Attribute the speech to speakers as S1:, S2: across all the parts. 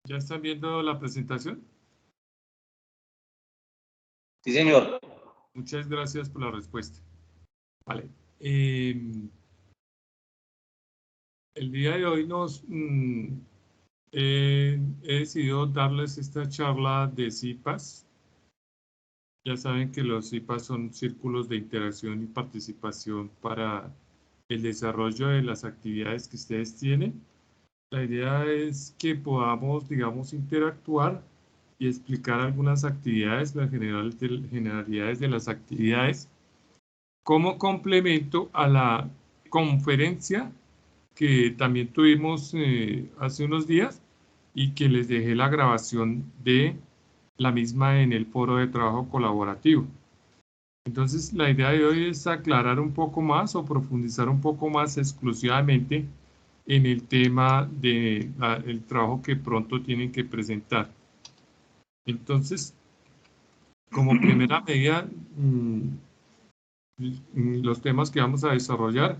S1: ¿Ya están viendo la presentación?
S2: Sí, señor.
S1: Muchas gracias por la respuesta. Vale. El día de hoy he decidido darles esta charla de CIPAS. Ya saben que los CIPAS son círculos de interacción y participación para el desarrollo de las actividades que ustedes tienen. La idea es que podamos, digamos, interactuar y explicar algunas actividades, las generalidades de las actividades, como complemento a la conferencia que también tuvimos hace unos días y que les dejé la grabación de la misma en el foro de trabajo colaborativo. Entonces, la idea de hoy es aclarar un poco más o profundizar un poco más exclusivamente en el tema del trabajo que pronto tienen que presentar. Entonces, como primera medida, los temas que vamos a desarrollar,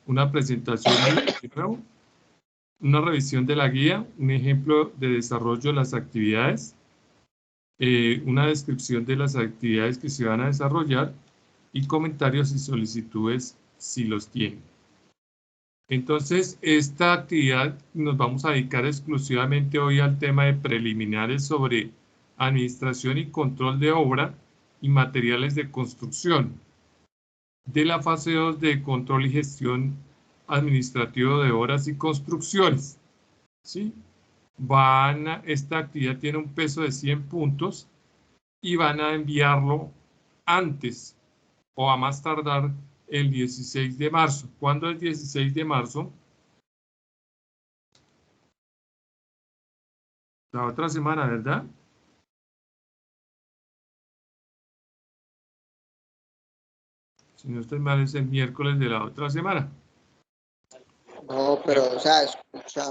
S1: una presentación nuevo, una revisión de la guía, un ejemplo de desarrollo de las actividades, una descripción de las actividades que se van a desarrollar y comentarios y solicitudes si los tienen. Entonces, esta actividad nos vamos a dedicar exclusivamente hoy al tema de preliminares sobre administración y control de obra y materiales de construcción, de la fase 2 de control y gestión administrativo de obras y construcciones. ¿Sí? Esta actividad tiene un peso de 100 puntos y van a enviarlo antes o a más tardar el 16 de marzo. ¿Cuándo es 16 de marzo? La otra semana, ¿verdad? Si no estoy mal, es el miércoles de la otra semana.
S3: No, pero, o sea, escucha.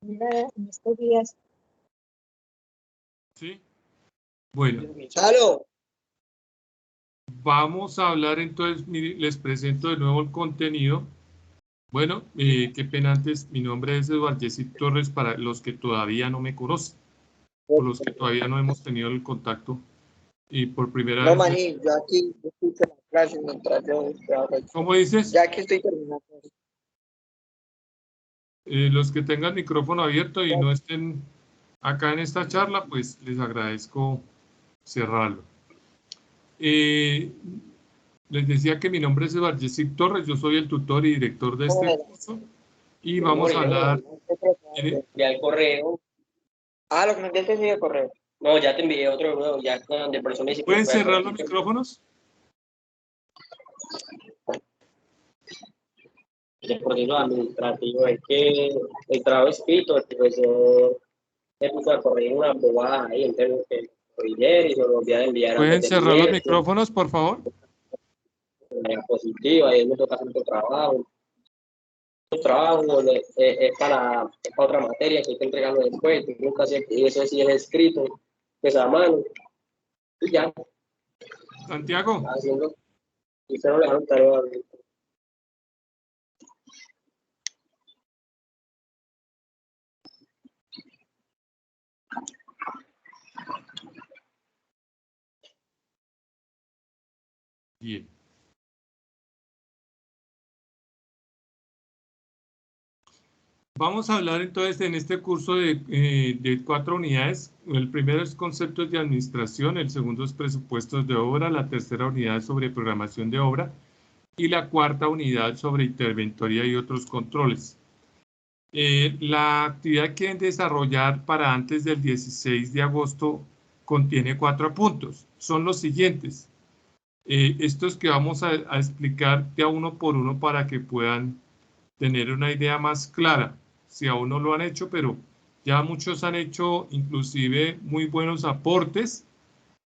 S4: En estos días.
S1: ¿Sí? Bueno.
S3: ¡Chalo!
S1: Vamos a hablar entonces, les presento de nuevo el contenido. Bueno, qué pena antes, mi nombre es Eduardo Jessy Torres para los que todavía no me conocen, por los que todavía no hemos tenido el contacto y por primera vez.
S3: No, maní, yo aquí escucho la clase mientras yo...
S1: ¿Cómo dices?
S3: Ya que estoy terminando.
S1: Los que tengan micrófono abierto y no estén acá en esta charla, pues les agradezco cerrarlo. Les decía que mi nombre es Eduardo Jessy Torres, yo soy el tutor y director de este curso y vamos a hablar...
S5: Ya el correo.
S3: Ah, lo que me enviaste es el correo.
S5: No, ya te envié otro nuevo, ya con de persona.
S1: ¿Pueden cerrar los micrófonos?
S5: El proceso administrativo es que el trabajo escrito, el profesor le puso a corregir una bobada ahí en términos que y se lo volvía a enviar.
S1: ¿Pueden cerrar los micrófonos, por favor?
S5: Positiva, y él me toca hacer otro trabajo. El trabajo es para otra materia que hay que entregarlo después, nunca sé, y eso sí es escrito, pues a mano, y ya.
S1: Santiago.
S5: Haciendo, y se no le dan tarea.
S1: Bien. Vamos a hablar entonces en este curso de 4 unidades. El primero es conceptos de administración, el segundo es presupuestos de obra, la tercera unidad es sobre programación de obra y la cuarta unidad sobre interventoría y otros controles. La actividad que deben desarrollar para antes del 16 de agosto contiene 4 puntos. Son los siguientes. Estos que vamos a explicar de a uno por uno para que puedan tener una idea más clara. Si aún no lo han hecho, pero ya muchos han hecho inclusive muy buenos aportes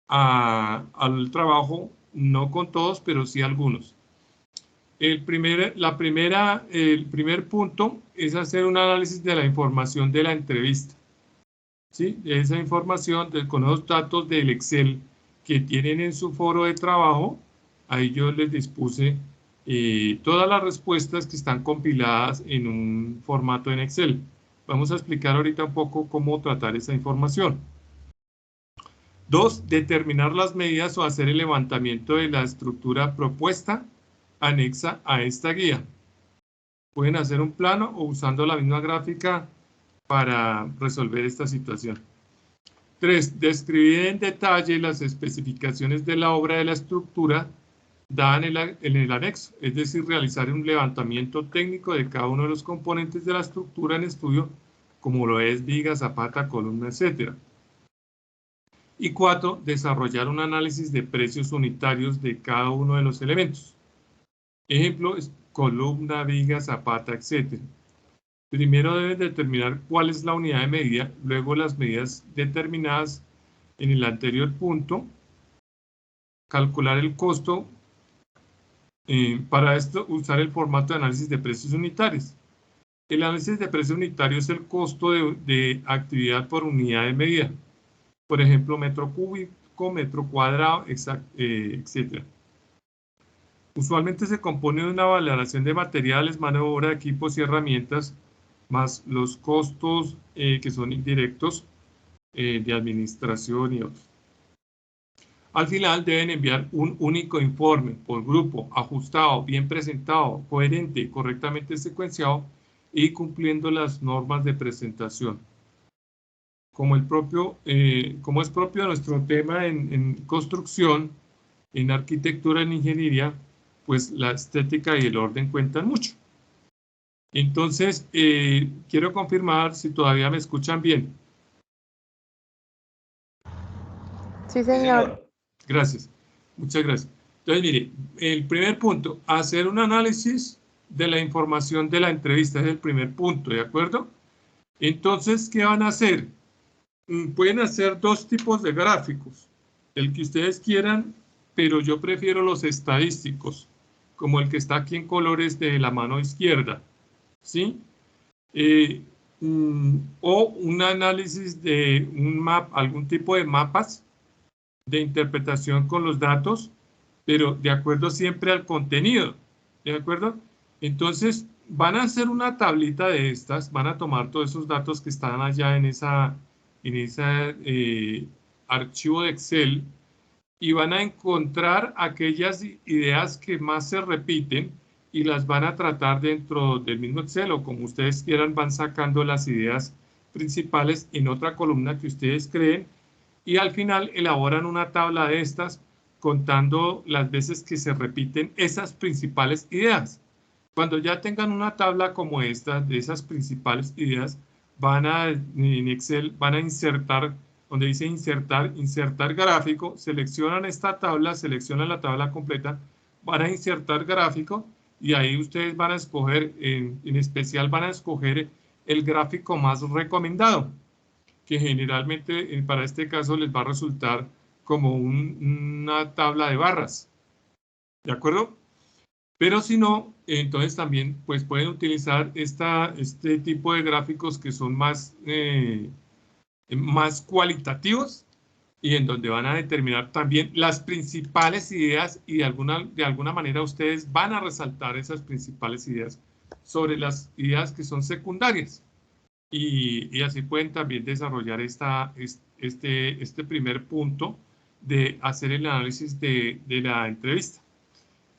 S1: al trabajo, no con todos, pero sí algunos. El primer punto es hacer un análisis de la información de la entrevista. ¿Sí? Esa información con los datos del Excel que tienen en su foro de trabajo, ahí yo les dispuse todas las respuestas que están compiladas en un formato en Excel. Vamos a explicar ahorita un poco cómo tratar esa información. 2. Determinar las medidas o hacer el levantamiento de la estructura propuesta anexa a esta guía. Pueden hacer un plano o usando la misma gráfica para resolver esta situación. 3. Describir en detalle las especificaciones de la obra de la estructura dada en el anexo, es decir, realizar un levantamiento técnico de cada uno de los componentes de la estructura en estudio, como lo es viga, zapata, columna, etc. Y 4. Desarrollar un análisis de precios unitarios de cada uno de los elementos. Ejemplo, columna, viga, zapata, etc. Primero deben determinar cuál es la unidad de medida, luego las medidas determinadas en el anterior punto, calcular el costo. Para esto, usar el formato de análisis de precios unitarios. El análisis de precios unitarios es el costo de actividad por unidad de medida. Por ejemplo, metro cúbico, metro cuadrado, etc. Usualmente se compone de una valoración de materiales, mano de obra, equipos y herramientas, más los costos que son indirectos de administración y otros. Al final deben enviar un único informe por grupo, ajustado, bien presentado, coherente, correctamente secuenciado y cumpliendo las normas de presentación. Como es propio de nuestro tema en construcción, en arquitectura, en ingeniería, pues la estética y el orden cuentan mucho. Entonces, quiero confirmar si todavía me escuchan bien.
S2: Sí, señor.
S1: Gracias, muchas gracias. Entonces, mire, el primer punto, hacer un análisis de la información de la entrevista, es el primer punto, ¿de acuerdo? Entonces, ¿qué van a hacer? Pueden hacer dos tipos de gráficos, el que ustedes quieran, pero yo prefiero los estadísticos, como el que está aquí en colores de la mano izquierda, ¿sí? O un análisis de algún tipo de mapas de interpretación con los datos, pero de acuerdo siempre al contenido, ¿de acuerdo? Entonces, van a hacer una tablita de estas, van a tomar todos esos datos que están allá en ese archivo de Excel y van a encontrar aquellas ideas que más se repiten y las van a tratar dentro del mismo Excel o como ustedes quieran, van sacando las ideas principales en otra columna que ustedes creen y al final elaboran una tabla de estas contando las veces que se repiten esas principales ideas. Cuando ya tengan una tabla como esta, de esas principales ideas, en Excel van a insertar, donde dice insertar gráfico, seleccionan esta tabla, seleccionan la tabla completa, van a insertar gráfico y ahí ustedes van a escoger, en especial van a escoger el gráfico más recomendado, que generalmente para este caso les va a resultar como una tabla de barras, ¿de acuerdo? Pero si no, entonces también pues pueden utilizar este tipo de gráficos que son más cualitativos y en donde van a determinar también las principales ideas y de alguna manera ustedes van a resaltar esas principales ideas sobre las ideas que son secundarias. Y así pueden también desarrollar este primer punto de hacer el análisis de la entrevista.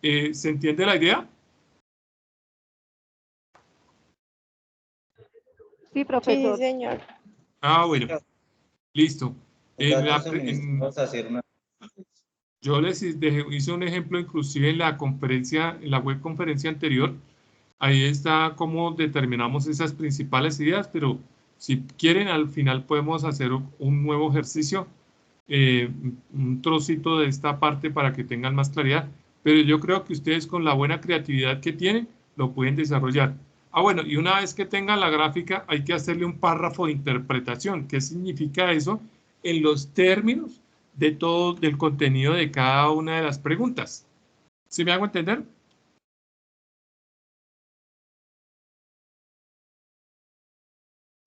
S1: ¿Se entiende la idea?
S2: Sí, profesor.
S6: Sí, señor.
S1: Ah, bueno, listo. Yo les hice un ejemplo inclusive en la conferencia, en la web conferencia anterior. Ahí está cómo determinamos esas principales ideas, pero si quieren al final podemos hacer un nuevo ejercicio, un trocito de esta parte para que tengan más claridad. Pero yo creo que ustedes con la buena creatividad que tienen lo pueden desarrollar. Ah, bueno, y una vez que tengan la gráfica hay que hacerle un párrafo de interpretación. ¿Qué significa eso? En los términos de todo, del contenido de cada una de las preguntas. ¿Sí me hago entender?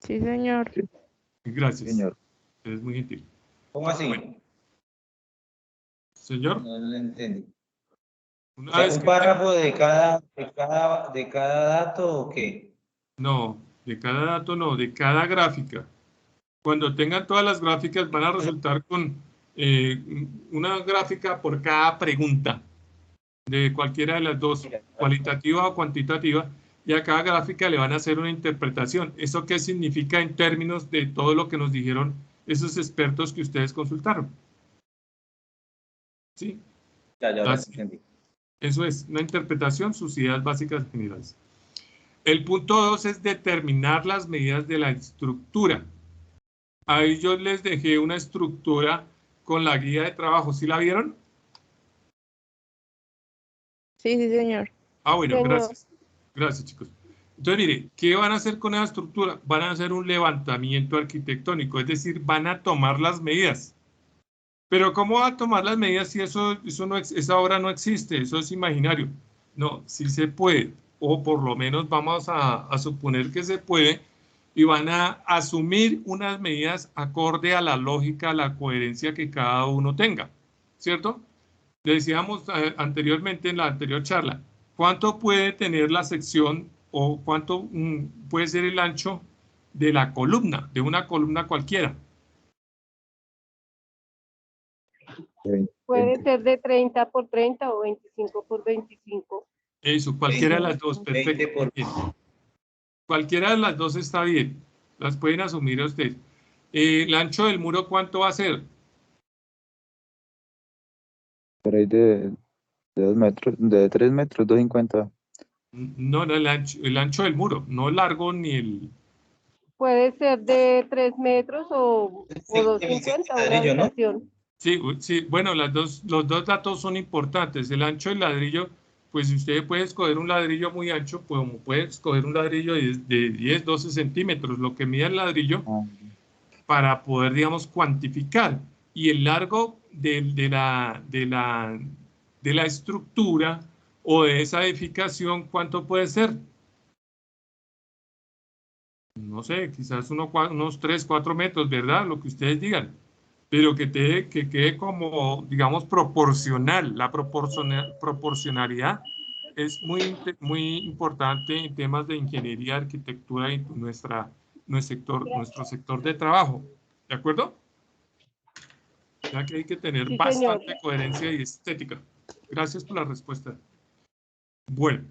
S2: Sí, señor.
S1: Gracias.
S7: Señor.
S1: Es muy gentil.
S7: ¿Cómo así?
S1: Bueno. Señor.
S7: No lo entendí.
S1: Una
S7: O sea,
S1: vez
S7: ¿un
S1: que
S7: párrafo de cada dato o qué?
S1: no, de cada dato no, de cada gráfica. Cuando tengan todas las gráficas van a resultar con una gráfica por cada pregunta de cualquiera de las dos, cualitativa o cuantitativa, y a cada gráfica le van a hacer una interpretación. ¿Eso qué significa en términos de todo lo que nos dijeron esos expertos que ustedes consultaron? ¿Sí?
S6: Ya entendí.
S1: Eso es una interpretación, sus ideas básicas generales. El punto 2 es determinar las medidas de la estructura. Ahí yo les dejé una estructura con la guía de trabajo. ¿Sí la vieron?
S2: Sí, sí, señor.
S1: Ah, bueno,
S2: Señor.
S1: gracias. Gracias, chicos. Entonces, mire, ¿qué van a hacer con esa estructura? Van a hacer un levantamiento arquitectónico, es decir, van a tomar las medidas. Pero ¿cómo va a tomar las medidas si esa obra no existe? Eso es imaginario. No, sí se puede, o por lo menos vamos a suponer que se puede, y van a asumir unas medidas acorde a la lógica, a la coherencia que cada uno tenga, ¿cierto? Le decíamos anteriormente en la anterior charla, ¿cuánto puede tener la sección o cuánto puede ser el ancho de la columna, de una columna cualquiera?
S2: Puede ser de 30 por 30 o 25 por 25.
S1: Eso, cualquiera de las dos, perfecto.
S6: 20 por...
S1: Bien. Cualquiera de las dos está bien, las pueden asumir ustedes. ¿El ancho del muro cuánto va a ser?
S7: Por ahí de 2 metros, de 3 metros, 2,50.
S1: No, el ancho del muro, no el largo ni el...
S2: Puede ser de 3 metros o 2,50 una
S6: ladrillo, ¿no?
S2: habitación.
S1: Sí, sí, bueno, los dos datos son importantes. El ancho del ladrillo, pues si usted puede escoger un ladrillo muy ancho, pues puede escoger un ladrillo de 10, 12 centímetros, lo que mide el ladrillo, para poder, digamos, cuantificar. Y el largo de la estructura o de esa edificación, ¿cuánto puede ser? No sé, quizás unos 3, 4 metros, ¿verdad? Lo que ustedes digan. Pero que quede como, digamos, proporcional. La proporcionalidad es muy importante en temas de ingeniería, arquitectura y nuestro sector de trabajo. ¿De acuerdo? Ya que hay que tener
S2: Sí,
S1: bastante
S2: señor.
S1: coherencia y estética. Gracias por la respuesta. Bueno,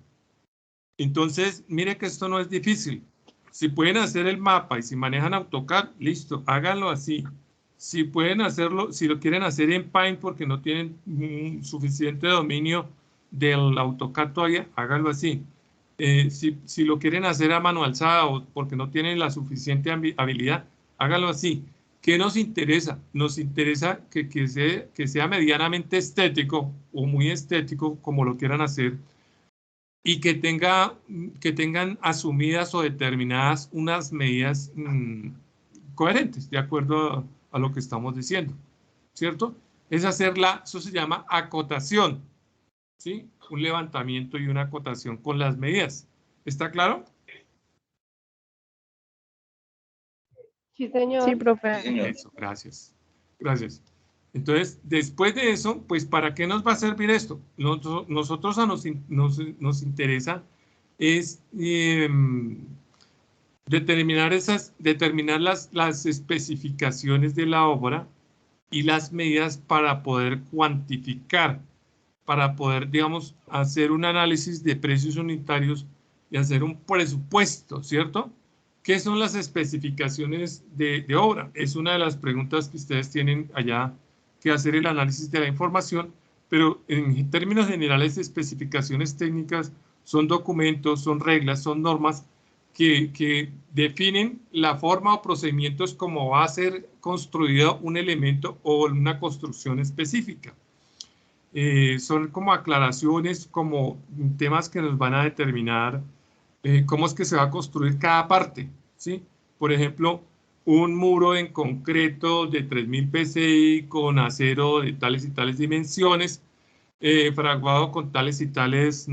S1: entonces, mire que esto no es difícil. Si pueden hacer el mapa y si manejan AutoCAD, listo, háganlo así. Si pueden hacerlo, si lo quieren hacer en Paint porque no tienen suficiente dominio del AutoCAD todavía, háganlo así. Si lo quieren hacer a mano alzada o porque no tienen la suficiente habilidad, háganlo así. ¿Qué nos interesa? Nos interesa que sea medianamente estético o muy estético, como lo quieran hacer, y que tengan asumidas o determinadas unas medidas coherentes, de acuerdo a lo que estamos diciendo, ¿cierto? Es eso se llama acotación, ¿sí? Un levantamiento y una acotación con las medidas. ¿Está claro?
S2: Sí, señor. Sí, profe.
S6: Sí, señor.
S1: Eso, gracias. Gracias. Entonces, después de eso, pues, ¿para qué nos va a servir esto? Nosotros nos interesa es determinar las especificaciones de la obra y las medidas para poder cuantificar, para poder, digamos, hacer un análisis de precios unitarios y hacer un presupuesto, ¿cierto? ¿Qué son las especificaciones de obra? Es una de las preguntas que ustedes tienen allá que hacer el análisis de la información, pero en términos generales, especificaciones técnicas son documentos, son reglas, son normas que definen la forma o procedimientos como va a ser construido un elemento o una construcción específica. Son como aclaraciones, como temas que nos van a determinar cómo es que se va a construir cada parte, ¿sí? Por ejemplo, un muro en concreto de 3000 PSI con acero de tales y tales dimensiones, fraguado con tales y tales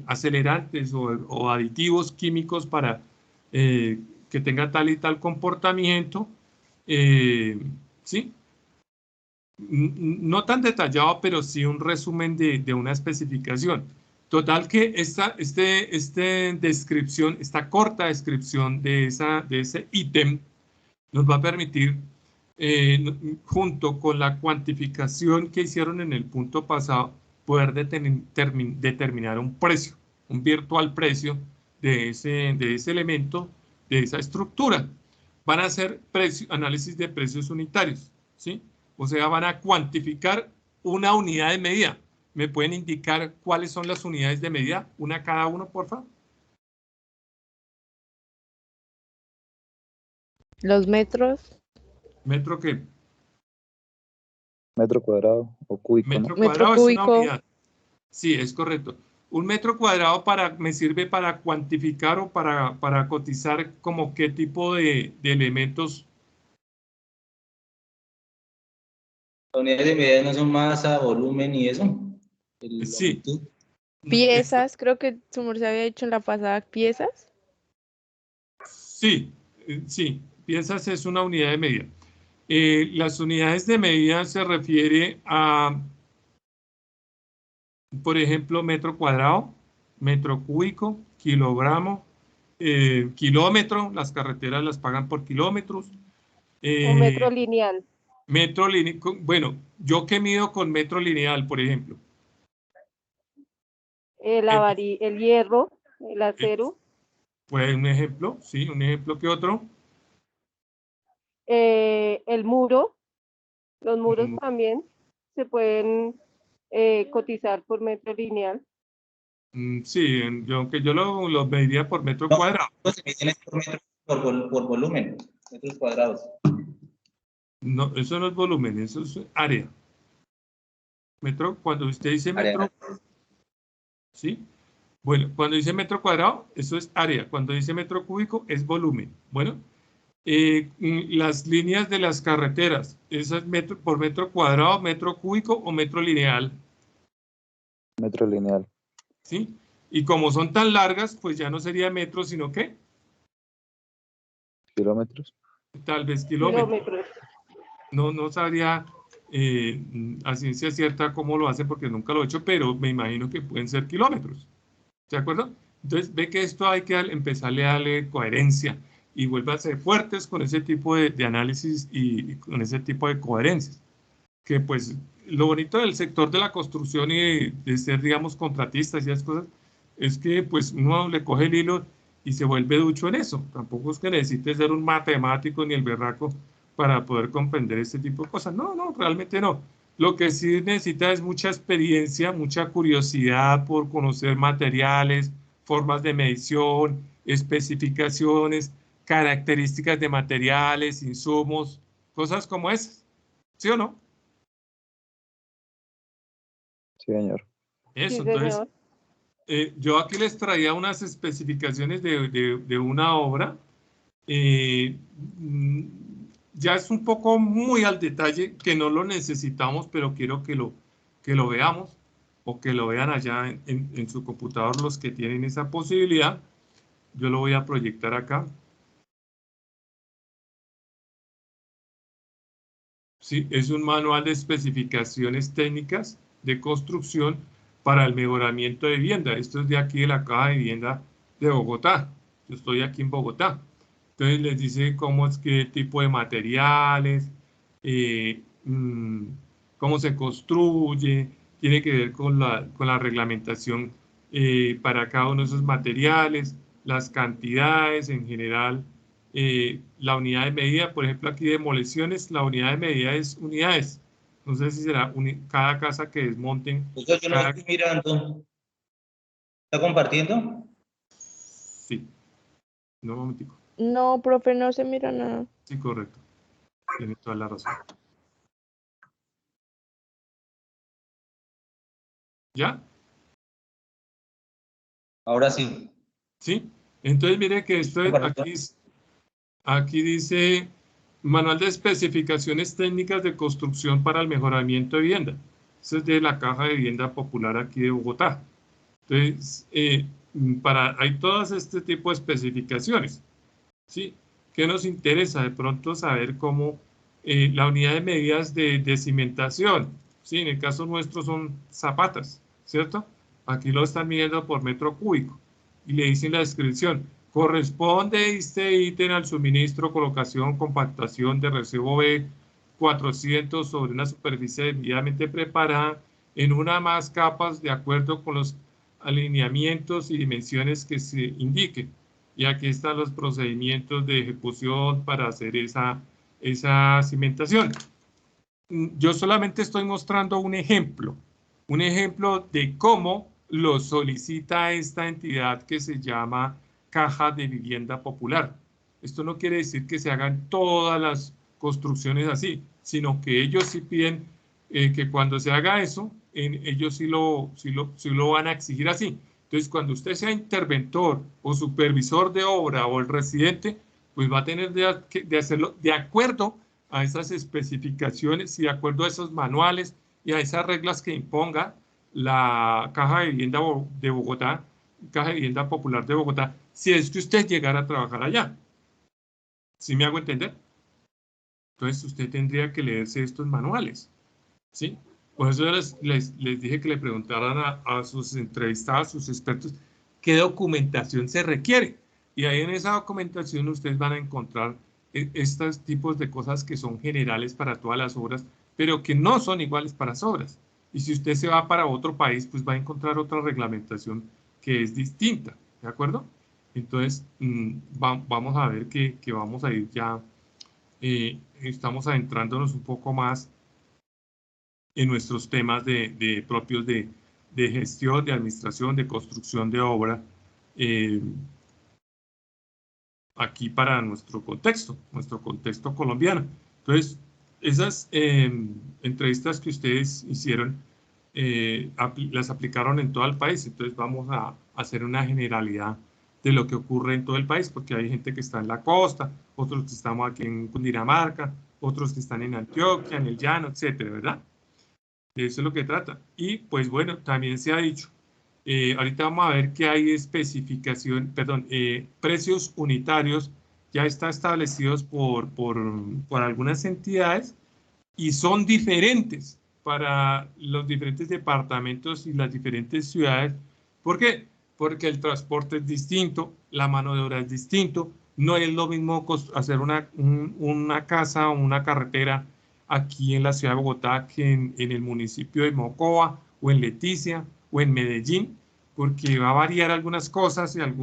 S1: acelerantes o aditivos químicos para que tenga tal y tal comportamiento, ¿sí? No tan detallado, pero sí un resumen de una especificación. Total que esta descripción, esta corta descripción de ese ítem nos va a permitir, junto con la cuantificación que hicieron en el punto pasado, poder determinar un precio, un virtual precio de ese elemento, de esa estructura. Van a hacer análisis de precios unitarios, ¿sí? O sea, van a cuantificar una unidad de medida. ¿Me pueden indicar cuáles son las unidades de medida? Una cada uno, por favor.
S2: Los metros.
S1: ¿Metro qué?
S7: Metro cuadrado o cúbico, ¿no?
S1: Metro
S2: Metro
S1: cuadrado es una
S2: cúbico.
S1: unidad. Sí, es correcto. Un metro cuadrado me sirve para cuantificar o para cotizar como qué tipo de elementos.
S6: Las unidades de medida no son masa, volumen y eso.
S1: Sí.
S6: Longitud.
S2: Piezas, creo que su merced había dicho en la pasada, piezas.
S1: Sí, sí, piezas es una unidad de medida. Las unidades de medida se refiere a, por ejemplo, metro cuadrado, metro cúbico, kilogramo, kilómetro, las carreteras las pagan por kilómetros.
S2: Un metro lineal.
S1: Metro lineal, bueno, yo que mido con metro lineal, por ejemplo.
S2: El hierro, el acero.
S1: Pues un ejemplo, sí, un ejemplo que otro.
S2: El muro. Los muros también se pueden cotizar por metro lineal.
S1: Sí, aunque yo lo mediría por metro cuadrado.
S6: Se miden por volumen, metros cuadrados.
S1: No, eso no es volumen, eso es área. Metro, cuando usted dice metro, ¿sí? Bueno, cuando dice metro cuadrado, eso es área. Cuando dice metro cúbico, es volumen. Bueno, las líneas de las carreteras, ¿eso es por metro cuadrado, metro cúbico o metro lineal?
S7: Metro lineal.
S1: ¿Sí? Y como son tan largas, pues ya no sería metro, sino ¿qué?
S7: Kilómetros.
S1: Tal vez kilómetros. No sabría a ciencia cierta cómo lo hace porque nunca lo he hecho, pero me imagino que pueden ser kilómetros. ¿De acuerdo? Entonces ve que esto hay que empezarle a darle coherencia y vuelva a ser fuertes con ese tipo de análisis y con ese tipo de coherencias. Que pues lo bonito del sector de la construcción y de ser, digamos, contratistas y esas cosas, es que pues uno le coge el hilo y se vuelve ducho en eso. Tampoco es que necesite ser un matemático ni el berraco para poder comprender este tipo de cosas. No, realmente no. Lo que sí necesita es mucha experiencia, mucha curiosidad por conocer materiales, formas de medición, especificaciones, características de materiales, insumos, cosas como esas. ¿Sí o no?
S7: Sí, señor.
S1: Eso,
S2: Sí,
S1: entonces,
S2: señor.
S1: yo aquí les traía unas especificaciones de una obra. Ya es un poco muy al detalle, que no lo necesitamos, pero quiero que lo veamos o que lo vean allá en su computador los que tienen esa posibilidad. Yo lo voy a proyectar acá. Sí, es un manual de especificaciones técnicas de construcción para el mejoramiento de vivienda. Esto es de aquí de la Caja de Vivienda de Bogotá. Yo estoy aquí en Bogotá. Entonces les dice cómo es qué tipo de materiales, cómo se construye, tiene que ver con la reglamentación para cada uno de esos materiales, las cantidades en general, la unidad de medida, por ejemplo aquí demoliciones, la unidad de medida es unidades. No sé si será cada casa que desmonten.
S6: Yo no estoy mirando. ¿Está compartiendo?
S1: Sí. No, un momentico.
S2: No, profe, no se mira nada.
S1: Sí, correcto. Tiene toda la razón. ¿Ya?
S6: Ahora sí.
S1: ¿Sí? Entonces mire que esto aquí dice Manual de Especificaciones Técnicas de Construcción para el Mejoramiento de Vivienda. Eso es de la Caja de Vivienda Popular aquí de Bogotá. Entonces, hay todas este tipo de especificaciones. ¿Sí? ¿Qué nos interesa? De pronto saber cómo la unidad de medidas de cimentación. ¿Sí? En el caso nuestro son zapatas, ¿cierto? Aquí lo están midiendo por metro cúbico. Y le dicen la descripción. Corresponde este ítem al suministro, colocación, compactación de recibo B 400 sobre una superficie debidamente preparada en una más capas de acuerdo con los alineamientos y dimensiones que se indiquen. Y aquí están los procedimientos de ejecución para hacer esa cimentación. Yo solamente estoy mostrando un ejemplo de cómo lo solicita esta entidad que se llama Caja de Vivienda Popular. Esto no quiere decir que se hagan todas las construcciones así, sino que ellos sí piden que cuando se haga eso, ellos sí lo van a exigir así. Entonces, cuando usted sea interventor o supervisor de obra o el residente, pues va a tener de hacerlo de acuerdo a esas especificaciones y de acuerdo a esos manuales y a esas reglas que imponga la Caja de Vivienda de Bogotá, Caja de Vivienda Popular de Bogotá, si es que usted llegara a trabajar allá. ¿Sí me hago entender? Entonces usted tendría que leerse estos manuales, ¿sí? Por eso les dije que le preguntaran a sus entrevistados, a sus expertos, qué documentación se requiere. Y ahí en esa documentación ustedes van a encontrar estos tipos de cosas que son generales para todas las obras, pero que no son iguales para las obras. Y si usted se va para otro país, pues va a encontrar otra reglamentación que es distinta, ¿de acuerdo? Entonces, vamos a ver que vamos a ir ya, estamos adentrándonos un poco más en nuestros temas propios de gestión, de administración, de construcción de obra, aquí para nuestro contexto colombiano. Entonces, esas entrevistas que ustedes hicieron, las aplicaron en todo el país. Entonces, vamos a hacer una generalidad de lo que ocurre en todo el país, porque hay gente que está en la costa, otros que estamos aquí en Cundinamarca, otros que están en Antioquia, en el llano, etcétera, ¿verdad? De eso es lo que trata. Y pues bueno, también se ha dicho, ahorita vamos a ver que hay precios unitarios ya están establecidos por algunas entidades y son diferentes para los diferentes departamentos y las diferentes ciudades. ¿Por qué? Porque el transporte es distinto, la mano de obra es distinto, no es lo mismo hacer una casa o una carretera aquí en la ciudad de Bogotá que en el municipio de Mocoa o en Leticia o en Medellín, porque va a variar algunas cosas y el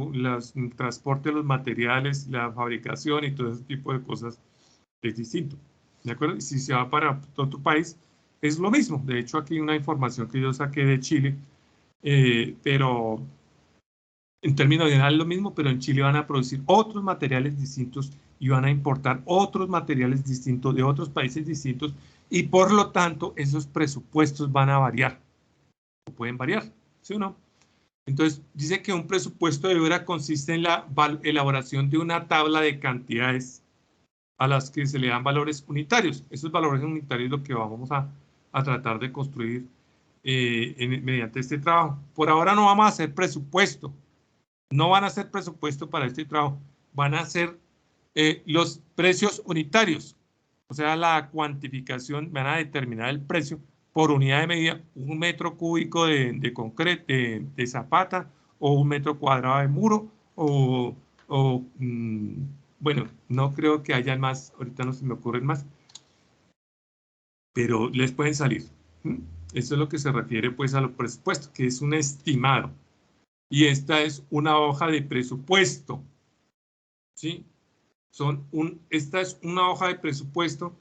S1: transporte de los materiales, la fabricación y todo ese tipo de cosas es distinto, ¿de acuerdo? Y si se va para otro país, es lo mismo. De hecho, aquí hay una información que yo saqué de Chile, pero en términos generales es lo mismo, pero en Chile van a producir otros materiales distintos y van a importar otros materiales distintos de otros países distintos y por lo tanto esos presupuestos van a variar, o pueden variar, ¿sí o no? Entonces dice que un presupuesto de obra consiste en la elaboración de una tabla de cantidades a las que se le dan valores unitarios. Esos valores unitarios es lo que vamos a tratar de construir mediante este trabajo. Por ahora no vamos a hacer presupuesto. No van a hacer presupuesto para este trabajo, van a ser los precios unitarios, o sea, la cuantificación, van a determinar el precio por unidad de medida, un metro cúbico de concreto, de zapata, o un metro cuadrado de muro, bueno, no creo que haya más, ahorita no se me ocurren más, pero les pueden salir. Eso es lo que se refiere pues a los presupuestos, que es un estimado. Y esta es una hoja de presupuesto, ¿sí? Esta es una hoja de presupuesto.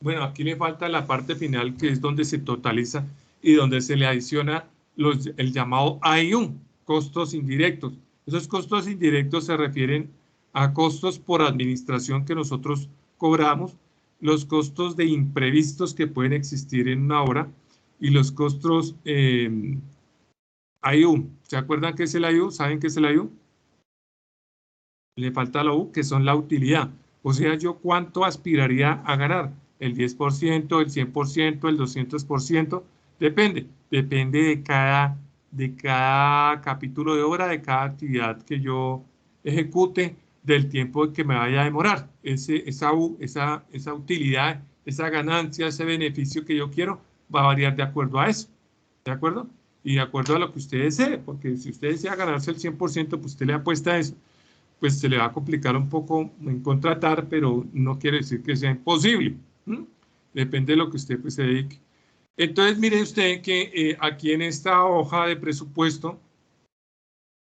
S1: Bueno, aquí le falta la parte final, que es donde se totaliza y donde se le adiciona el llamado AIU, costos indirectos. Esos costos indirectos se refieren a costos por administración que nosotros cobramos, los costos de imprevistos que pueden existir en una obra y los costos AIU. ¿Se acuerdan qué es el AIU? ¿Saben qué es el AIU? Le falta la U, que son la utilidad. O sea, yo cuánto aspiraría a ganar. El 10%, el 100%, el 200%. Depende de cada capítulo de obra, de cada actividad que yo ejecute, del tiempo que me vaya a demorar. Esa utilidad, esa ganancia, ese beneficio que yo quiero, va a variar de acuerdo a eso. ¿De acuerdo? y de acuerdo a lo que usted desee, porque si usted desea ganarse el 100%, pues usted le apuesta a eso, pues se le va a complicar un poco en contratar, pero no quiere decir que sea imposible. Depende de lo que usted pues, se dedique. Entonces, mire usted que aquí en esta hoja de presupuesto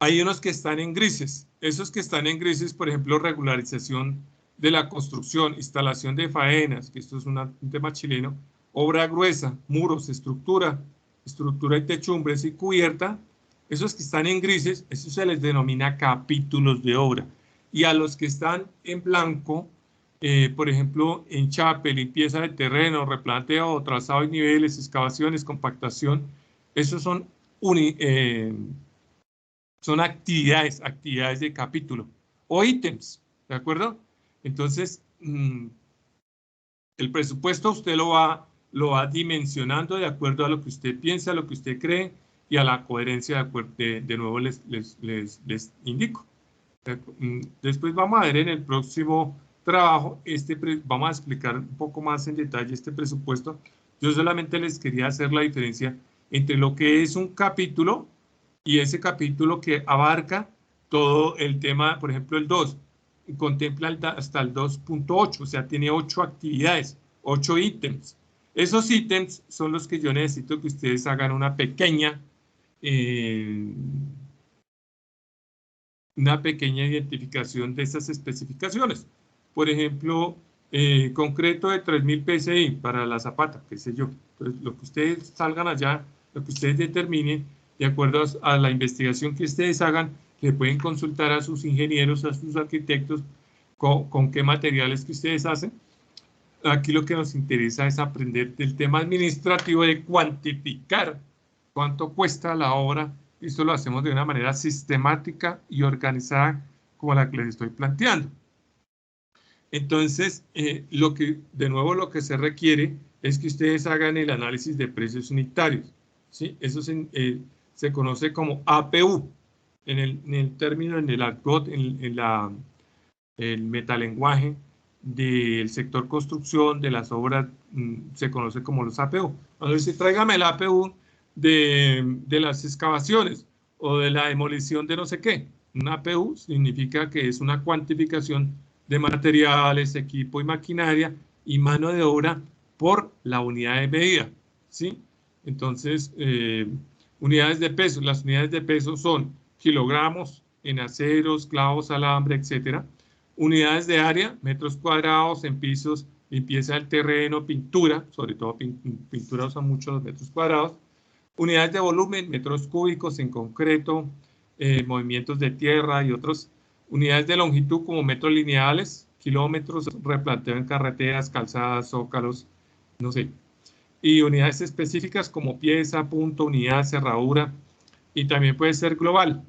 S1: hay unos que están en grises. Esos que están en grises, por ejemplo, regularización de la construcción, instalación de faenas, que esto es un tema chileno, obra gruesa, muros, estructura y techumbres y cubierta. Esos que están en grises, eso se les denomina capítulos de obra. Y a los que están en blanco, por ejemplo, enchape, limpieza de terreno, replanteo, trazado de niveles, excavaciones, compactación, esos son actividades de capítulo o ítems, ¿de acuerdo? Entonces, el presupuesto usted lo va dimensionando de acuerdo a lo que usted piensa, a lo que usted cree y a la coherencia, de nuevo les indico. Después vamos a ver en el próximo trabajo, vamos a explicar un poco más en detalle este presupuesto. Yo solamente les quería hacer la diferencia entre lo que es un capítulo y ese capítulo que abarca todo el tema, por ejemplo, el 2, contempla hasta el 2.8, o sea, tiene 8 actividades, 8 ítems. Esos ítems son los que yo necesito que ustedes hagan una pequeña identificación de esas especificaciones. Por ejemplo, concreto de 3.000 PSI para la zapata, qué sé yo. Entonces, lo que ustedes salgan allá, lo que ustedes determinen, de acuerdo a la investigación que ustedes hagan, le pueden consultar a sus ingenieros, a sus arquitectos, con qué materiales que ustedes hacen. Aquí lo que nos interesa es aprender del tema administrativo de cuantificar cuánto cuesta la obra. Esto lo hacemos de una manera sistemática y organizada como la que les estoy planteando. Entonces, de nuevo lo que se requiere es que ustedes hagan el análisis de precios unitarios, ¿sí? Eso se conoce como APU, en el término, en el argot, en el metalenguaje del sector construcción, de las obras, se conoce como los APU. Cuando dice, tráigame el APU de las excavaciones o de la demolición de no sé qué. Un APU significa que es una cuantificación de materiales, equipo y maquinaria y mano de obra por la unidad de medida, ¿sí? Entonces, unidades de peso. Las unidades de peso son kilogramos en aceros, clavos, alambre, etcétera. Unidades de área, metros cuadrados en pisos, limpieza del terreno, pintura, sobre todo pintura usa mucho los metros cuadrados. Unidades de volumen, metros cúbicos en concreto, movimientos de tierra y otros. Unidades de longitud como metros lineales, kilómetros, replanteo en carreteras, calzadas, zócalos, no sé. Y unidades específicas como pieza, punto, unidad, cerradura. Y también puede ser global.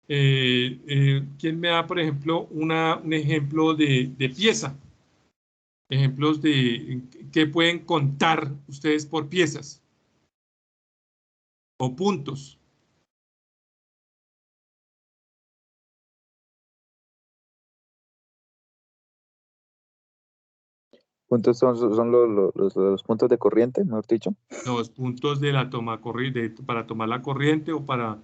S1: ¿Quién me da, por ejemplo, un ejemplo de pieza? Ejemplos de qué pueden contar ustedes por piezas o puntos.
S7: Puntos son los puntos de corriente, mejor dicho.
S1: Los puntos de la toma corriente, para tomar la corriente o para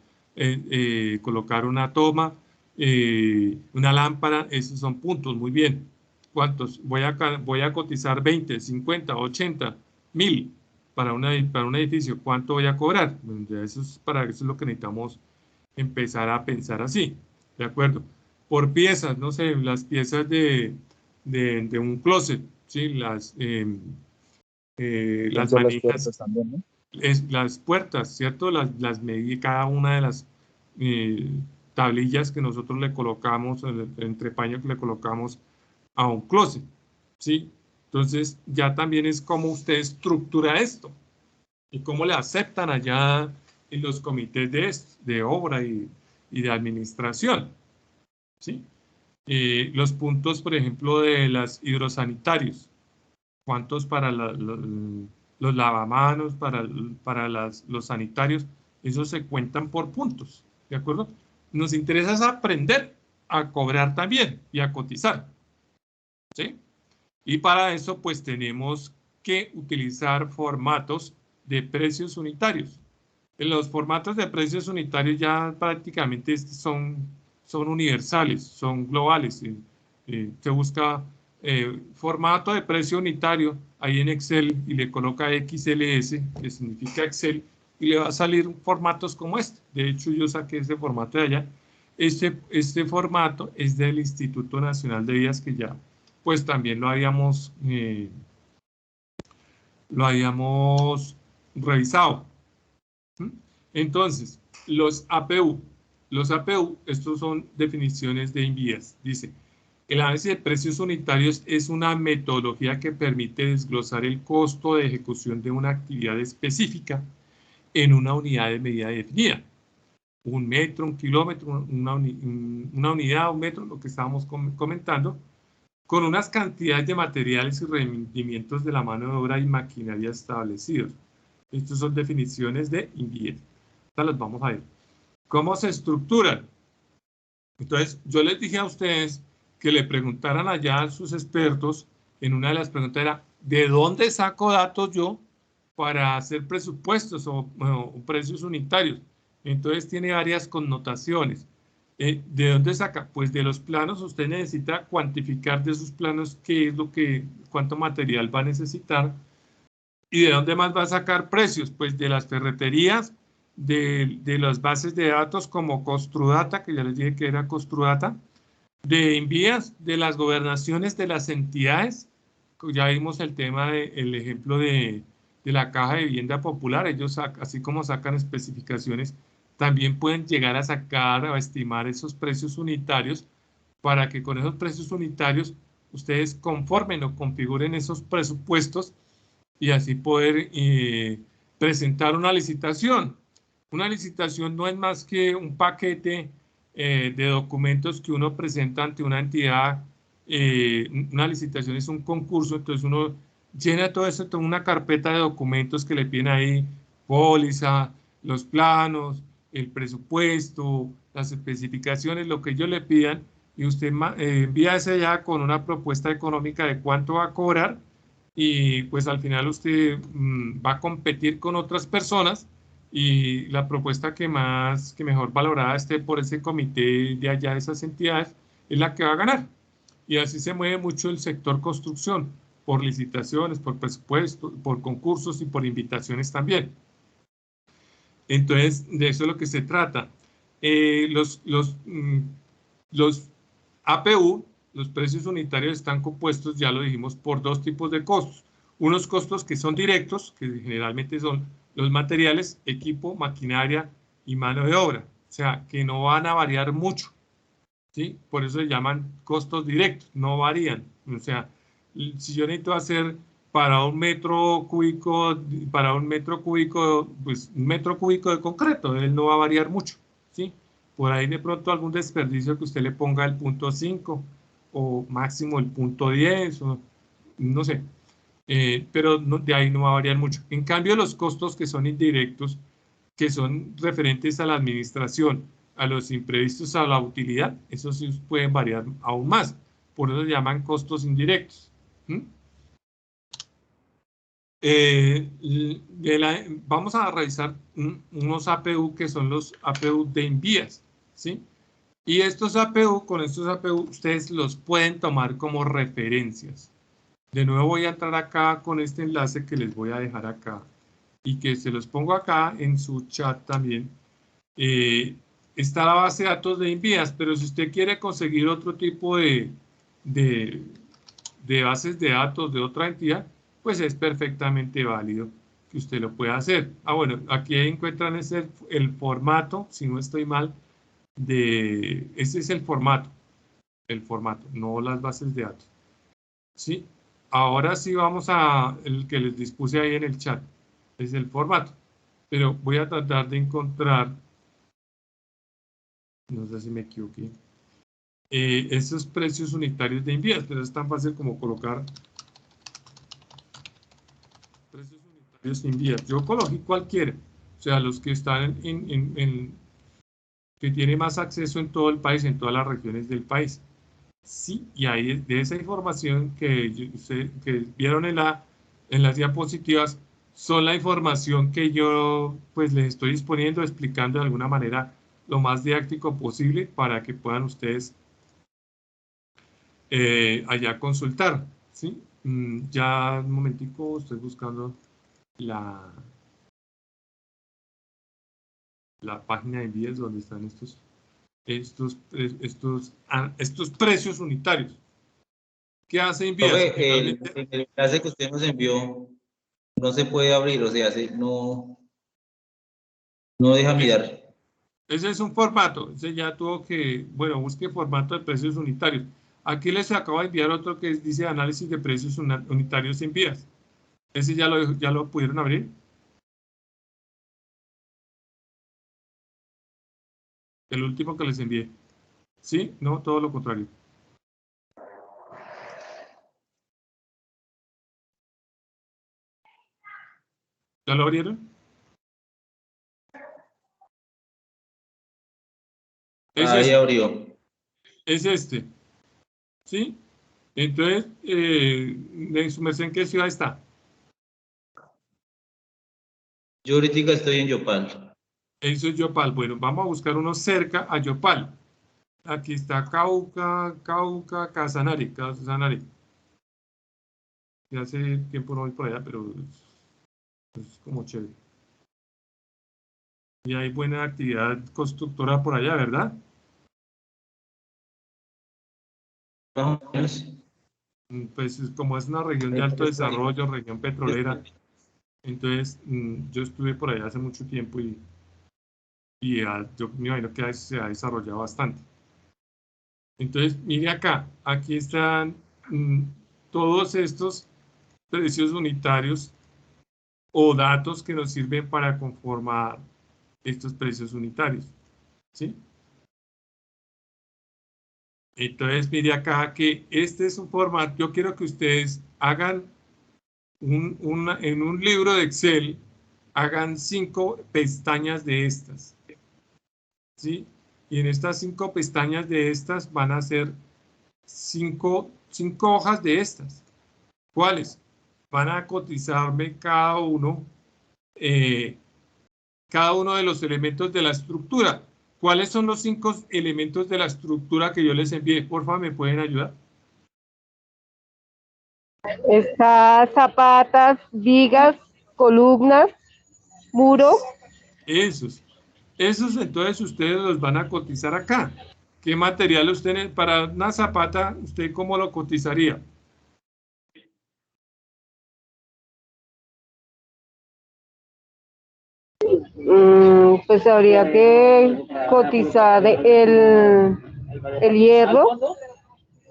S1: colocar una toma, una lámpara, esos son puntos, muy bien. ¿Cuántos? Voy a cotizar 20, 50, 80, 1000 para un edificio. ¿Cuánto voy a cobrar? Para eso es lo que necesitamos empezar a pensar así, ¿de acuerdo? Por piezas, no sé, las piezas de un closet, ¿sí? Las manijas,
S7: también, ¿no?
S1: las puertas, ¿cierto? Las medí cada una de las tablillas que nosotros le colocamos, el entrepaño que le colocamos a un closet, ¿sí? Entonces, ya también es cómo usted estructura esto y cómo le aceptan allá en los comités de obra y de administración, ¿sí? Los puntos, por ejemplo, de los hidrosanitarios. ¿Cuántos para los lavamanos, para los sanitarios? Esos se cuentan por puntos, ¿de acuerdo? Nos interesa es aprender a cobrar también y a cotizar, ¿sí? Y para eso, pues, tenemos que utilizar formatos de precios unitarios. Los formatos de precios unitarios ya prácticamente son universales, son globales. Se busca formato de precio unitario ahí en Excel y le coloca XLS, que significa Excel, y le va a salir formatos como este. De hecho, yo saqué este formato de allá. Este formato es del Instituto Nacional de Vías, que ya pues también lo habíamos revisado. Entonces, los APU, estos son definiciones de INVIAS. Dice, el análisis de precios unitarios es una metodología que permite desglosar el costo de ejecución de una actividad específica en una unidad de medida definida. Un metro, un kilómetro, una unidad, un metro, lo que estábamos comentando, con unas cantidades de materiales y rendimientos de la mano de obra y maquinaria establecidos. Estas son definiciones de INVIAS. Estas las vamos a ver. ¿Cómo se estructuran? Entonces, yo les dije a ustedes que le preguntaran allá a sus expertos, en una de las preguntas era, ¿de dónde saco datos yo para hacer presupuestos o precios unitarios? Entonces tiene varias connotaciones. ¿De dónde saca? Pues de los planos. Usted necesita cuantificar de sus planos qué es cuánto material va a necesitar. ¿Y de dónde más va a sacar precios? Pues de las ferreterías, de las bases de datos como Costrudata, que ya les dije que era Costrudata, de INVIAS, de las gobernaciones de las entidades. Ya vimos el tema el ejemplo de la Caja de Vivienda Popular. Ellos, así como sacan especificaciones, también pueden llegar a sacar, a estimar esos precios unitarios, para que con esos precios unitarios ustedes conformen o configuren esos presupuestos y así poder presentar una licitación. Una licitación no es más que un paquete de documentos que uno presenta ante una entidad. Una licitación es un concurso, entonces uno llena todo eso, toda una carpeta de documentos que le piden ahí, póliza, los planos, el presupuesto, las especificaciones, lo que ellos le pidan, y usted envía ese ya con una propuesta económica de cuánto va a cobrar, y pues al final usted va a competir con otras personas, y la propuesta que mejor valorada esté por ese comité de allá de esas entidades es la que va a ganar. Y así se mueve mucho el sector construcción, por licitaciones, por presupuesto, por concursos y por invitaciones también. Entonces, de eso es lo que se trata. Los APU, los precios unitarios, están compuestos, ya lo dijimos, por dos tipos de costos. Unos costos que son directos, que generalmente son los materiales, equipo, maquinaria y mano de obra. O sea, que no van a variar mucho, ¿sí? Por eso se llaman costos directos, no varían. O sea, si yo necesito hacer para un metro cúbico, pues un metro cúbico de concreto, él no va a variar mucho, ¿sí? Por ahí de pronto algún desperdicio que usted le ponga el 0.5 o máximo el 0.10, o no sé, pero de ahí no va a variar mucho. En cambio, los costos que son indirectos, que son referentes a la administración, a los imprevistos, a la utilidad, esos sí pueden variar aún más. Por eso se llaman costos indirectos. Vamos a revisar unos APU que son los APU de INVIAS, ¿sí? Y con estos APU ustedes los pueden tomar como referencias. De nuevo voy a entrar acá con este enlace que les voy a dejar acá y que se los pongo acá en su chat también. Está la base de datos de INVIAS, pero si usted quiere conseguir otro tipo de bases de datos de otra entidad, pues es perfectamente válido que usted lo pueda hacer. Bueno, aquí encuentran el formato, si no estoy mal, ese es el formato, no las bases de datos. ¿Sí? Ahora sí vamos a el que les dispuse ahí en el chat, es el formato, pero voy a tratar de encontrar, no sé si me equivoqué, esos precios unitarios de INVIAS, pero es tan fácil como colocar precios unitarios de INVIAS. Yo coloqué cualquiera, o sea, los que están que tiene más acceso en todo el país, en todas las regiones del país. Sí, y ahí de esa información que vieron en las diapositivas, son la información que yo pues les estoy disponiendo, explicando de alguna manera lo más didáctico posible para que puedan ustedes allá consultar, ¿sí? Ya un momentico, estoy buscando la página de envíos donde están estos precios unitarios. ¿Qué hace Envías?
S6: Profe, el enlace que usted nos envió no se puede abrir, o sea, no deja mirar.
S1: Ese es un formato, ese ya tuvo que, bueno, busque formato de precios unitarios. Aquí les acabo de enviar otro que dice análisis de precios unitarios en vías. Ese ya lo pudieron abrir. El último que les envié. ¿Sí? No, todo lo contrario. ¿Ya lo abrieron?
S6: Ahí abrió.
S1: Es este. ¿Sí? Entonces, ¿en su merced en qué ciudad está?
S6: Yo ahorita estoy en Yopal.
S1: Eso es Yopal. Bueno, vamos a buscar uno cerca a Yopal. Aquí está Cauca, Casanare. Ya hace tiempo no voy por allá, pero es como chévere. Y hay buena actividad constructora por allá, ¿verdad?
S6: Más o menos.
S1: Pues como es una región de alto desarrollo, región petrolera, entonces yo estuve por allá hace mucho tiempo y yo me imagino que se ha desarrollado bastante. Entonces, mire acá, aquí están todos estos precios unitarios o datos que nos sirven para conformar estos precios unitarios, ¿sí? Entonces, mire acá que este es un formato, yo quiero que ustedes hagan en un libro de Excel, hagan 5 pestañas de estas, ¿sí? Y en estas 5 pestañas de estas van a ser 5 hojas de estas. ¿Cuáles? Van a cotizarme cada uno de los elementos de la estructura. ¿Cuáles son los 5 elementos de la estructura que yo les envié? Porfa, ¿me pueden ayudar?
S2: Está zapatas, vigas, columnas, muro.
S1: Esos entonces ustedes los van a cotizar acá. ¿Qué material usted, para una zapata, usted cómo lo cotizaría?
S2: Pues habría que cotizar el hierro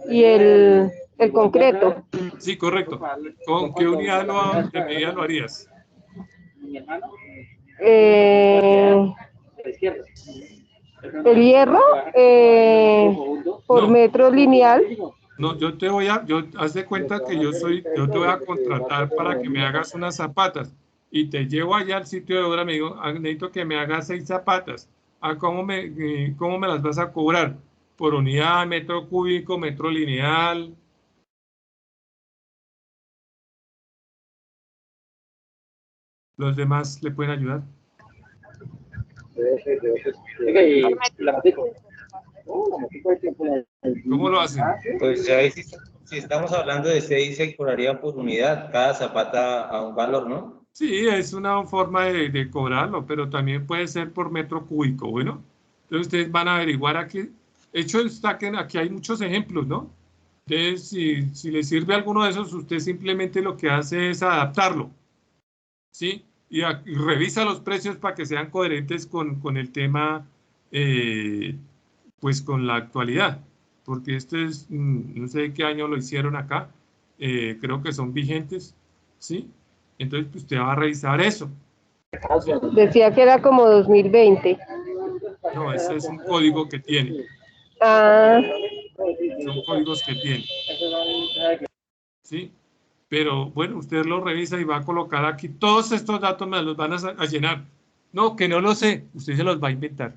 S2: y el concreto.
S1: Sí, correcto. ¿Con qué unidad de medida lo harías?
S2: El hierro por metro lineal.
S1: No, haz de cuenta que yo te voy a contratar para que me hagas unas zapatas y te llevo allá al sitio de obra, me digo, necesito que me hagas 6 zapatas. ¿Cómo me las vas a cobrar? Por unidad, metro cúbico, metro lineal. ¿Los demás le pueden ayudar? ¿Cómo lo hacen?
S6: Pues ahí si estamos hablando de 6, se cobraría por unidad, cada zapata a un valor, ¿no?
S1: Sí, es una forma de cobrarlo, pero también puede ser por metro cúbico. Bueno, entonces ustedes van a averiguar aquí. De hecho, está que aquí hay muchos ejemplos, ¿no? Entonces, si les sirve alguno de esos, usted simplemente lo que hace es adaptarlo, ¿sí? Y revisa los precios para que sean coherentes con el tema, pues con la actualidad. Porque no sé qué año lo hicieron acá, creo que son vigentes, ¿sí? Entonces, pues, usted va a revisar eso.
S2: Decía que era como 2020.
S1: No, ese es un código que tiene. Son códigos que tiene. ¿Sí? Pero bueno, usted lo revisa y va a colocar aquí. Todos estos datos me los van a llenar. No, que no lo sé. Usted se los va a inventar.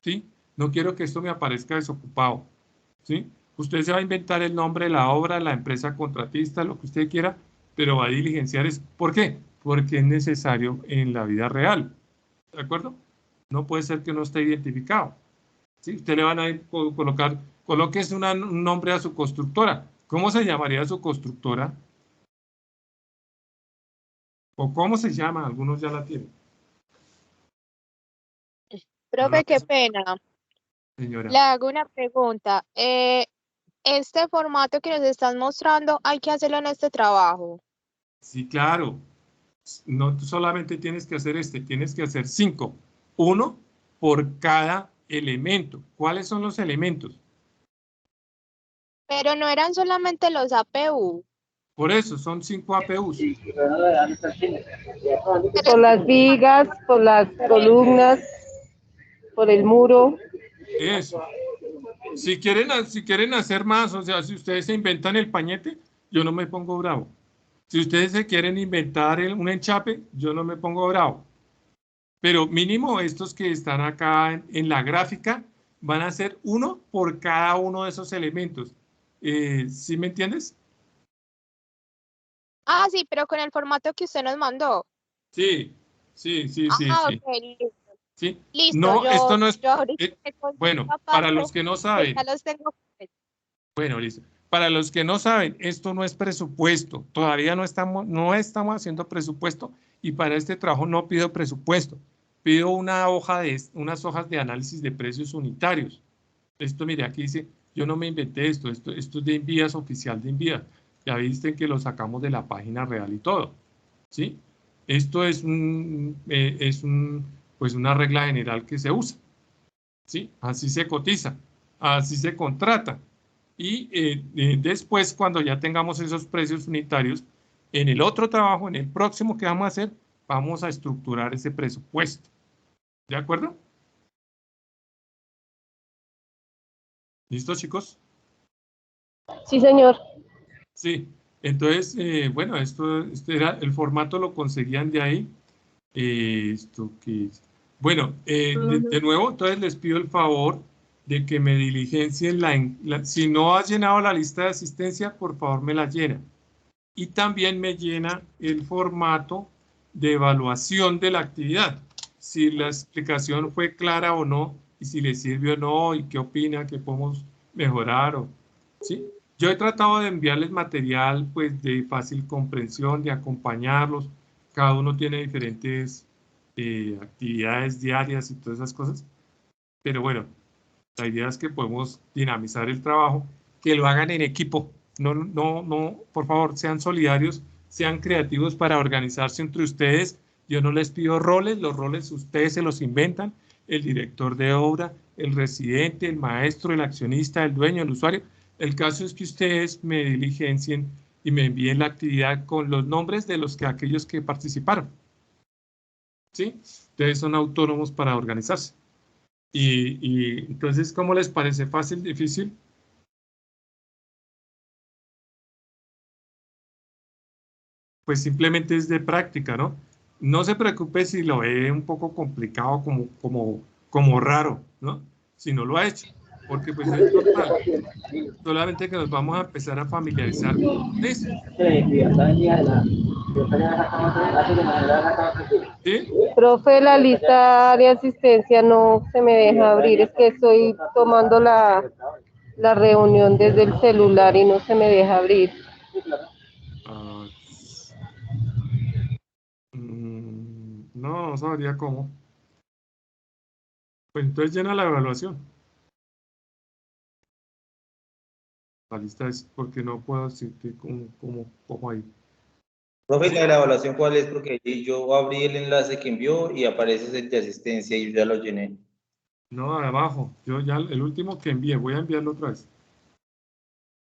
S1: ¿Sí? No quiero que esto me aparezca desocupado. ¿Sí? Usted se va a inventar el nombre de la obra, la empresa contratista, lo que usted quiera, pero va a diligenciar eso. ¿Por qué? Porque es necesario en la vida real. ¿De acuerdo? No puede ser que no esté identificado. ¿Sí? Usted le van a colocar, colóquese un nombre a su constructora. ¿Cómo se llamaría su constructora? ¿O cómo se llama? Algunos ya la tienen.
S8: Profe, qué pena.
S1: Señora.
S8: Le hago una pregunta. Este formato que nos están mostrando, ¿hay que hacerlo en este trabajo?
S1: Sí, claro. No solamente tienes que hacer tienes que hacer 5. 1 por cada elemento. ¿Cuáles son los elementos?
S8: Pero no eran solamente los APU.
S1: Por eso son 5 APUs.
S2: Por las vigas, por las columnas, por el muro.
S1: Eso. Si quieren hacer más, o sea, si ustedes se inventan el pañete, yo no me pongo bravo. Si ustedes se quieren inventar un enchape, yo no me pongo bravo. Pero mínimo estos que están acá en la gráfica van a ser 1 por cada uno de esos elementos. ¿Sí me entiendes?
S8: Ah, sí, pero con el formato que usted nos mandó.
S1: Sí, sí, sí, sí,
S8: Ah,
S1: sí.
S8: ok, listo.
S1: ¿Sí?
S8: Listo,
S1: No, esto no es...
S8: yo ahorita me
S1: bueno,
S8: consigo
S1: para
S8: paso,
S1: los que no
S8: que
S1: saben,
S8: ya los tengo.
S1: bueno, listo. Para los que no saben, esto no es presupuesto. Todavía no estamos haciendo presupuesto y para este trabajo no pido presupuesto. Pido unas hojas de análisis de precios unitarios. Esto, mire, aquí dice, yo no me inventé esto es de Envías, oficial de Envías. Ya viste que lo sacamos de la página real y todo, ¿sí? Esto pues una regla general que se usa, ¿sí? Así se cotiza, así se contrata. Y después, cuando ya tengamos esos precios unitarios, en el otro trabajo, en el próximo que vamos a hacer, vamos a estructurar ese presupuesto. ¿De acuerdo? ¿Listo, chicos?
S2: Sí, señor.
S1: Sí. Entonces, bueno, esto era, el formato lo conseguían de ahí. Bueno, de nuevo, entonces les pido el favor de que me diligencien si no has llenado la lista de asistencia, por favor me la llena. Y también me llena el formato de evaluación de la actividad. Si la explicación fue clara o no, y si le sirvió o no, y qué opina, qué podemos mejorar, ¿sí? Yo he tratado de enviarles material pues de fácil comprensión, de acompañarlos. Cada uno tiene diferentes actividades diarias y todas esas cosas. Pero bueno, la idea es que podemos dinamizar el trabajo, que lo hagan en equipo. No, por favor, sean solidarios, sean creativos para organizarse entre ustedes. Yo no les pido roles, los roles ustedes se los inventan. El director de obra, el residente, el maestro, el accionista, el dueño, el usuario. El caso es que ustedes me diligencien y me envíen la actividad con los nombres de aquellos que participaron. ¿Sí? Ustedes son autónomos para organizarse. Y entonces, ¿cómo les parece? ¿Fácil, difícil? Pues simplemente es de práctica, ¿no? No se preocupe si lo ve un poco complicado, como raro, ¿no? Si no lo ha hecho, porque pues es normal. Solamente que nos vamos a empezar a familiarizar con esto. ¿Sí?
S2: Profe, la lista de asistencia no se me deja abrir. Es que estoy tomando la reunión desde el celular y no se me deja abrir.
S1: Ah, no sabría cómo. Pues entonces llena la evaluación. La lista es porque no puedo decirte cómo ahí.
S6: Profe, ¿la evaluación cuál es? Porque yo abrí el enlace que envió y aparece el de asistencia y yo ya lo llené.
S1: No, abajo. Yo ya el último que envié, voy a enviarlo otra vez.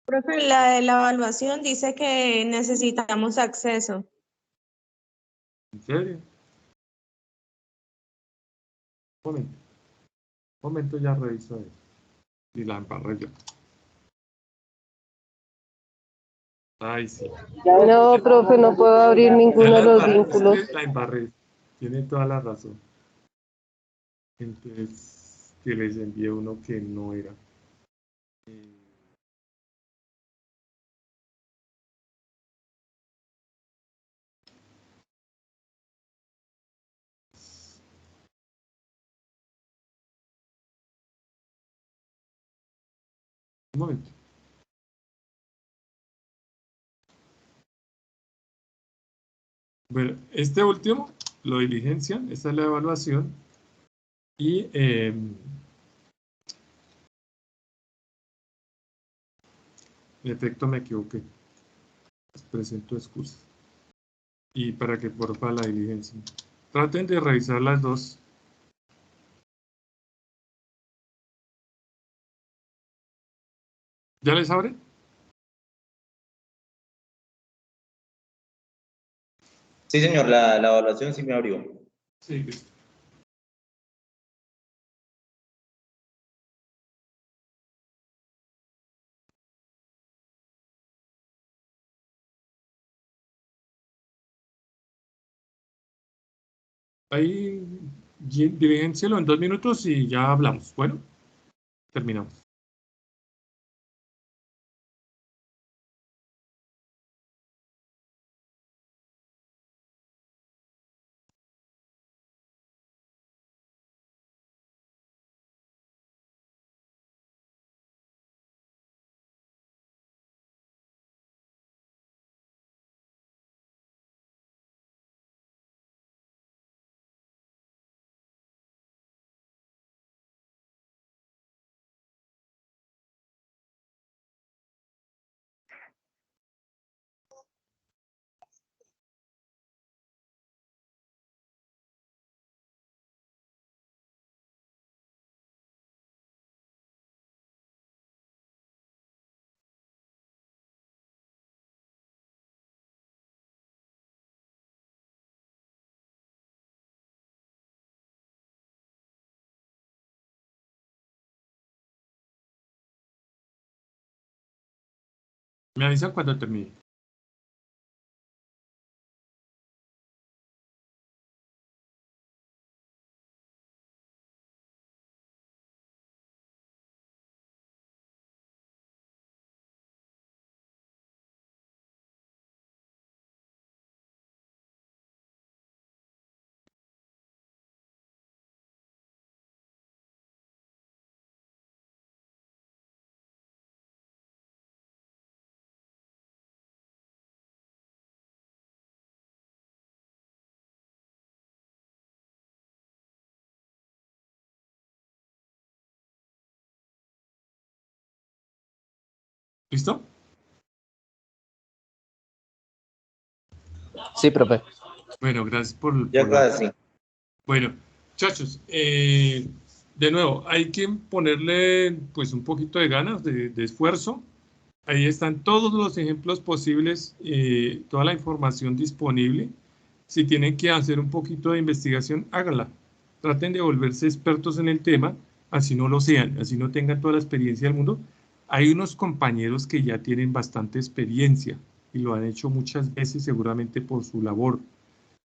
S9: Profe, la de la evaluación dice que necesitamos acceso.
S1: ¿En serio? Momento, ya reviso eso. Y la embarré yo. Ay, sí.
S2: No, profe, no puedo abrir ninguno de los vínculos.
S1: La embarré. Tiene toda la razón. Entonces, que les envié uno que no era. Un momento. Bueno, este último lo diligencian, esta es la evaluación y en efecto me equivoqué. Les presento excusas. Y para que porfa la diligencia. Traten de revisar las dos. ¿Ya les abre?
S6: Sí, señor, la evaluación sí me abrió.
S1: Sí, listo. Ahí diligéncielo en 2 minutos y ya hablamos. Bueno, terminamos. Me avisan cuando termine. ¿Listo?
S10: Sí, profe.
S1: Bueno, gracias por
S6: Ya
S1: la...
S6: casi.
S1: Bueno, muchachos, de nuevo, hay que ponerle pues un poquito de ganas, de esfuerzo. Ahí están todos los ejemplos posibles, toda la información disponible. Si tienen que hacer un poquito de investigación, háganla. Traten de volverse expertos en el tema, así no lo sean, así no tengan toda la experiencia del mundo. Hay unos compañeros que ya tienen bastante experiencia y lo han hecho muchas veces seguramente por su labor.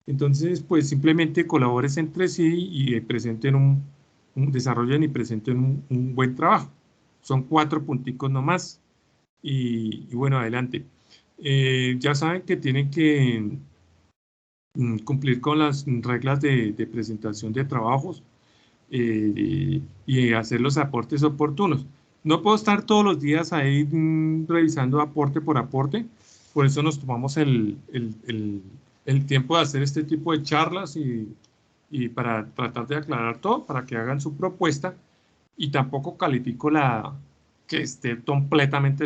S1: Entonces, pues simplemente colabores entre sí y presenten desarrollen y presenten un buen trabajo. Son 4 punticos nomás. Y bueno, adelante. Ya saben que tienen que cumplir con las reglas de presentación de trabajos y hacer los aportes oportunos. No puedo estar todos los días ahí revisando aporte por aporte, por eso nos tomamos el tiempo de hacer este tipo de charlas y para tratar de aclarar todo, para que hagan su propuesta y tampoco califico que esté completamente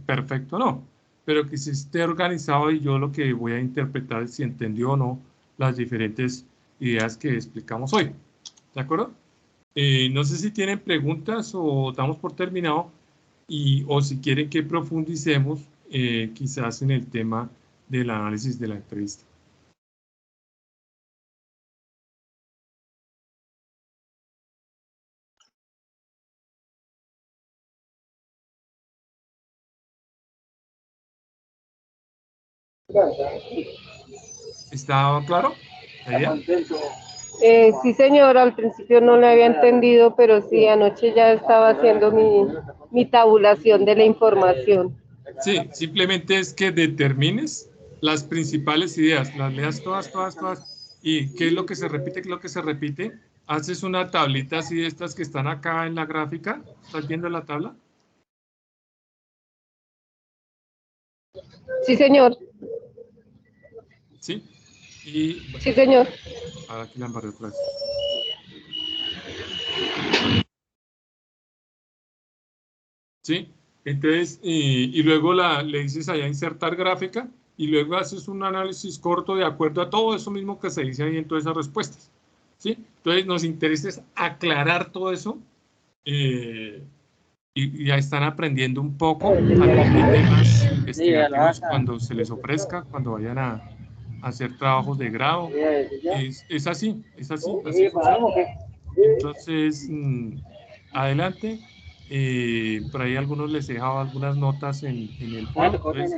S1: perfecto, no, pero que sí esté organizado y yo lo que voy a interpretar es si entendió o no las diferentes ideas que explicamos hoy. ¿De acuerdo? No sé si tienen preguntas o damos por terminado o si quieren que profundicemos quizás en el tema del análisis de la entrevista. ¿Está claro? ¿La idea?
S2: Sí, señor, al principio no le había entendido, pero sí, anoche ya estaba haciendo mi tabulación de la información.
S1: Sí, simplemente es que determines las principales ideas, las leas todas, todas, todas, y qué es lo que se repite, qué es lo que se repite. Haces una tablita así de estas que están acá en la gráfica. ¿Estás viendo la tabla?
S2: Sí, señor.
S1: ¿Sí? Y
S2: Sí, señor.
S1: ahora aquí la embarré otra vez. ¿Sí? Entonces, y luego le dices allá insertar gráfica y luego haces un análisis corto de acuerdo a todo eso mismo que se dice ahí en todas esas respuestas. ¿Sí? Entonces, nos interesa es aclarar todo eso y ya están aprendiendo un poco también de temas investigativos cuando se les ofrezca, cuando vayan a hacer trabajos de grado. Es así, así funciona. Entonces, adelante. Por ahí algunos les he dejado algunas notas en el foro. Entonces,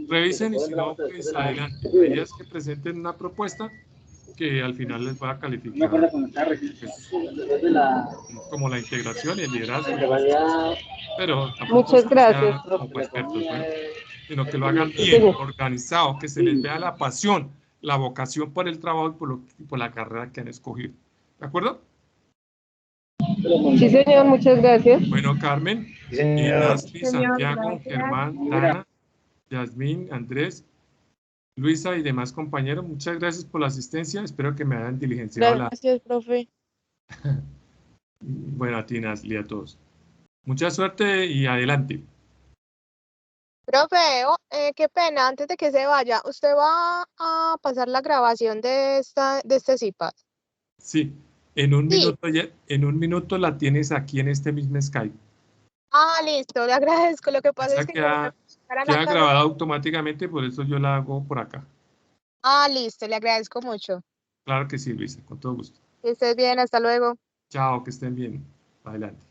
S1: revisen y si no, pues adelante. La idea es que presenten una propuesta que al final les va a calificar pues, como la integración y el liderazgo y todo eso. Pero tampoco es
S2: Muchas
S1: que
S2: gracias,
S1: sean como
S2: profe.
S1: expertos, bueno, sino que lo hagan
S2: Sí,
S1: bien,
S2: señor.
S1: organizado, que se les vea la pasión, la vocación por el trabajo y por la carrera que han escogido. ¿De acuerdo?
S2: Sí, señor, muchas gracias.
S1: Bueno, Carmen, Nasli,
S9: Señor,
S1: Santiago,
S9: gracias.
S1: Germán, Dana, Yasmín, Andrés, Luisa y demás compañeros, muchas gracias por la asistencia. Espero que me hayan diligenciado la...
S8: Gracias, profe.
S1: Bueno, a ti, Nasli, a todos. Mucha suerte y adelante.
S8: Profe, qué pena, antes de que se vaya, ¿usted va a pasar la grabación de este CIPAS?
S1: Sí, en un
S8: Sí.
S1: minuto, en un minuto la tienes aquí en este mismo Skype.
S8: Ah, listo, le agradezco. Lo que pasa
S1: Esa
S8: es que como me para la
S1: queda
S8: casa.
S1: grabada automáticamente, por eso yo la hago por acá.
S8: Ah, listo, le agradezco mucho.
S1: Claro que sí, Luisa, con todo gusto.
S8: Que estés bien, hasta luego.
S1: Chao, que estén bien. Adelante.